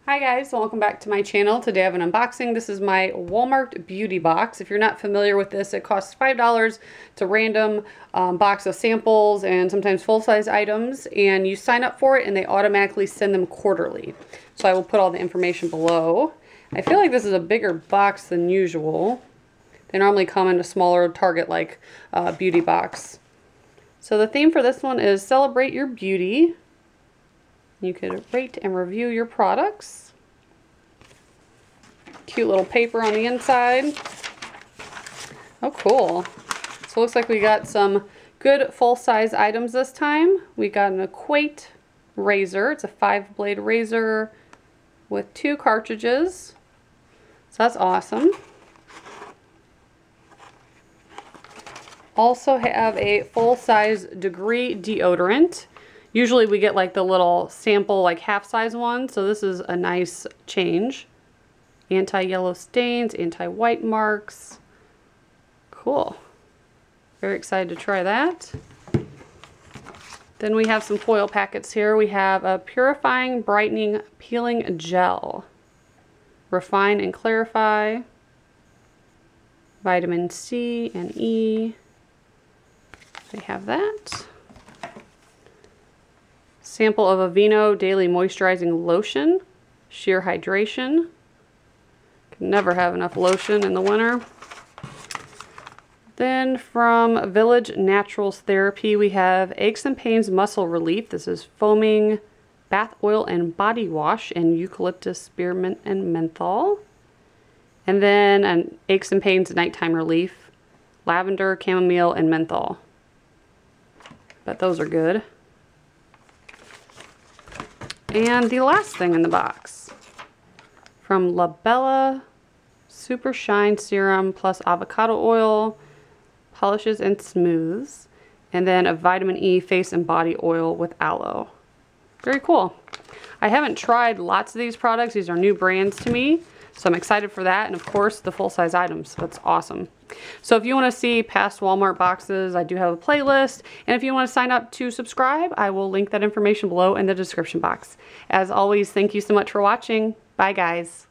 Hi guys, welcome back to my channel. Today I have an unboxing. This is my Walmart beauty box. If you're not familiar with this, it costs $5. It's a random box of samples and sometimes full-size items, and you sign up for it and they automatically send them quarterly. So I will put all the information below. I feel like this is a bigger box than usual. They normally come in a smaller Target like beauty box. So the theme for this one is Celebrate Your Beauty. You could rate and review your products. Cute little paper on the inside. Oh, cool. So it looks like we got some good full-size items this time. We got an Equate razor. It's a 5-blade razor with 2 cartridges. So that's awesome. Also have a full-size Degree deodorant. Usually we get like the little sample, like half-size one, so this is a nice change. Anti-yellow stains, anti-white marks. Cool. Very excited to try that. Then we have some foil packets here. We have a Purifying Brightening Peeling Gel. Refine and Clarify. Vitamin C and E. We have that. Sample of Aveeno Daily Moisturizing Lotion, Sheer Hydration. Can never have enough lotion in the winter. Then from Village Naturals Therapy, we have Aches and Pains Muscle Relief. This is foaming bath oil and body wash in eucalyptus, spearmint, and menthol. And then an Aches and Pains Nighttime Relief, lavender, chamomile, and menthol. But those are good. And the last thing in the box, from La Bella Super Shine Serum plus avocado oil, polishes and smooths, and then a vitamin E face and body oil with aloe. Very cool. I haven't tried lots of these products. These are new brands to me, so I'm excited for that, and of course the full-size items. That's awesome. So if you want to see past Walmart boxes, I do have a playlist, and if you want to sign up to subscribe, I will link that information below in the description box. As always, thank you so much for watching. Bye guys.